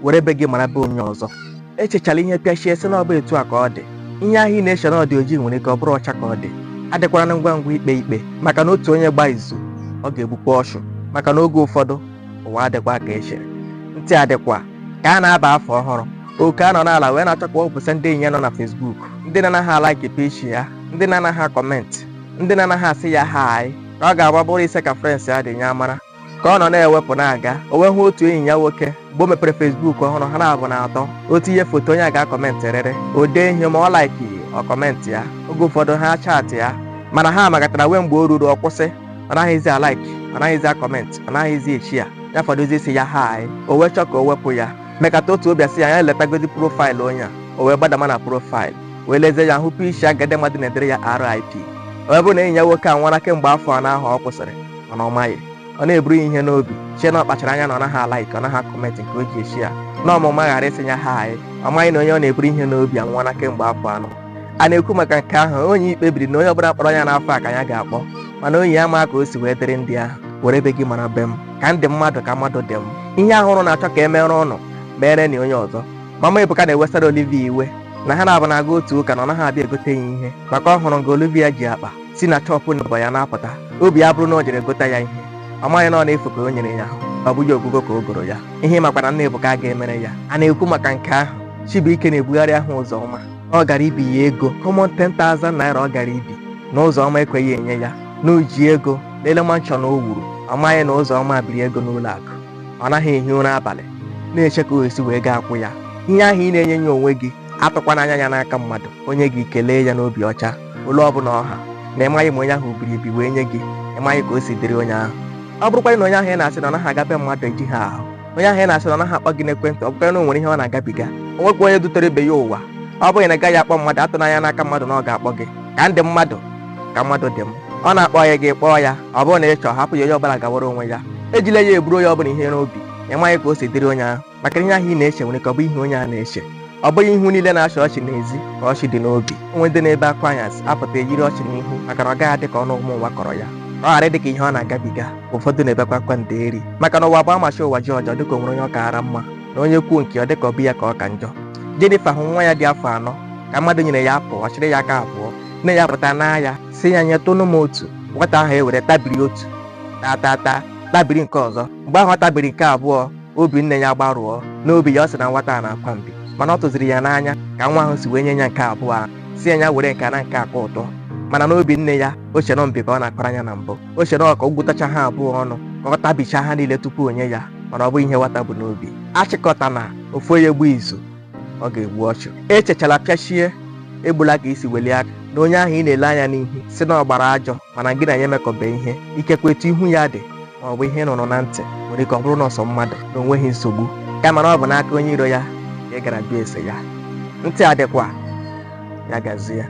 were ebe gị mara be onye ọzọ. Echechala ihe pịachie sị na ọ bụ etu a ka ọ dị. Ihe ahụ ị na-eche na ọ dị ojii nwere ike ọ bụrụ ọcha ka ọ dị. Adịkwara na ngwa ngwa ikpe maka na otu onye gbaa izu ọ ga-egbukwa ọchụ maka na oge ụfọdụ ụwa adịkwa ka echere. Ntị adịkwa ka a na-aba afọ ọhụrụ, oke anọ n'ala wee na-achọ ka ọ bụsị ndị enyi ya nọ na Facebook, ndị na-anaghị alaiki peji ya, ndị na-anaghị akọmentị, ndị na-anaghị asị ya hai, ka ọ ga-agba bụrụ ise ka frens ya dị ya mara. Ka ọ nọ na-ewepụ na-aga, o wee hụ otu enyi ya nwoke mgbe o mepere Facebook ọhụrụ, ha na-abụ na atọ, o tinye foto onye a ga-akọmentị rere, o dee ihe ma ọ laiki ọ kọmentị ya. Oge ụfọdụ ha chaatị ya, mana ha magatara wee mgbe o ruru ọ kwụsị, ọ naghịzi alaiki, ọ naghịzi akọmentị, ọ naghịzi echi ya fọdụzi isi ya hai. O wee chọọ ka o wepụ ya, mekata otu obi asị ya letagodi profaịlụ onye a. O wee gbadama na profaịlụ wee lezie ya hụpụ isi agadi mmadụ na-edere ya RIP. O wee bụ na enyi ya nwoke a nwara kemgbe afọ anọ ahụ ọ kwụsịrị, mana ọ maghị. Ọ na-eburu ihe n'obi chie na ọ kpachara anya na ọ naghị alaiki, ọ naghị akọmentị nke o ji echi ya, na ọmụma ghara isi ya hai. Ọ maghị na onye ọ na-eburu ihe n'obi anwụọla kemgbe afọ anọ. A na-ekwu maka nke ahụ, onye ikpe kpebiri na onye ọbụla kpọrọ ya n'afọ a ka ya ga-akpọ, mana onyi ya ma ka o si wee dịrị ndị ahụ. Were ebe gị mara be m ka ndị mmadụ ka mmadụ dị m. Ihe ahụrụ na-achọ ka e mere ụnụ mere na onye ọzọ. Mama Ebuka na-ewesara Olivia iwe na ha na-abụ na-aga otu ụka na ọ naghị abịa egote ya ihe maka ọ hụrụ nga Olivia ji akpa si na chọpụ n'ụbọ ya na-apụta. Obi ya bụrụ na o jere gote ya ihe, ọ maghị na ọ na-efu ka o nyere ya ahụ, ọ bụghị ogugo ka o goro ya. Ihe makwara nna Ebuka ga-emere ya. A na-ekwu maka nke ahụ, Chibuike na-ebugharị ahụ Ụzọma. Ọ gara ibi ya ego common 10,000 naira ọ gara ibi na Ụzọma ekweghị enye ya, na o ji ego lele manshọn o wuru. Ọ maghị na Ụzọma biri ego n'ụlọ akụ, ọ naghị ehi ụra abalị na-eche ka o esi wee gaa akwụ ya. Ihe ahụ ị na-enye ya onwe gị, atụkwana anya ya n'aka mmadụ. Onye gị kelee ya n'obi ọcha, olu ọbụla ọha na ịmaghị ma onye ahụ biri ibi wee nye gị, ịmaghị ka o si dịrị onye ahụ. Ọ bụrụkwa na onye ahụ ị na-asị na ọ naghị agabe mmadụ eji ha ahụ, onye ahụ ị na-asị na ọ naghị akpọ gị n'ekwentị, ọ bụkwa na o nwere ihe ọ na-agabiga. O nwekwa onye dutere ibe ya ụwa. Ọ bụghị na ị gaghị akpọ mmadụ, atụ n'anya n'aka mmadụ na ọ ga-akpọ gị. Ka ndị mmadụ ka mmadụ dị m. Ọ na-akpọ ya gị kpọọ ya, ọ bụrụ na ị chọọ hapụ ya onye ọbụla gawara onwe ya. Ejila ya eburu onye ọbụla ihe n'obi, ịmaghị ka o si dịrị onye ahụ, maka ihe ahụ ị na-eche nwere ka ọ bụ ihe onye ahụ na-eche. Ọ bụghị ihu niile na-achị ọchị n'ezi ka ọchị dị n'obi. Onwe ndị na-ebe akwa anyasị apụta ejiri ọchị n'ihu maka na ọ gaghị adị ka ọnụ ụmụ nwa kọrọ ya, ọ ghara ịdị ka ihe ọ na-agabiga. Ụfọdụ na-ebekwa akwa ndeeri maka na ụwa bụ amachi ụwa ji ọjọọ dịka o nwere onye ọ kaara mma, na onye kwuo nke ọ dịka ọ bụ ya ka ọ ka njọ. Jennifer hụ nwa ya dị afọ anọ ka mmadụ nyere ya apụ, ọ chịrị ya aka abụọ, nne ya pụta n'ahịa si ya nyetụnụ m otu. Nwata ahụ ewere tabiri otu, tabiri nke ọzọ. Mgbe ahụ ọ tabiri nke abụọ, obi nne ya gbarụọ n'obi ya. Ọ sị na nwata a na-akwa mbi, mana ọ tụziri ya n'anya ka nwa ahụ si wee nye ya nke abụọ ahụ, si ya were nke na nke akọ ụtọ. Mana n'obi nne ya, o chere mbi ka ọ na-akpara anya na mbụ. O chere ka o gwutacha ha abụọ ọnụ, ka ọ tabicha ha niile tupu o nye ya, mana ọ bụ ihe nwata bụ n'obi. Achịkọta na ofu onye gbuo izu, ọ ga-egbu ọchụ. Echechala pịachie, egbula ka isi welie aka na onye ahụ ị na-ele anya n'ihu si na ọ gbara ajọ, mana gị na ya emekọbe ihe. Ikekwe etu ihu ya dị ma ọ bụ ihe nụrụ na ntị nwere ike ọ bụrụ na ọsọ mmadụ na onweghị nsogbu, kama na ọ bụ n'aka onye iro ya ka ị gara bịa ese ya. Ntị adịkwa ya gazie.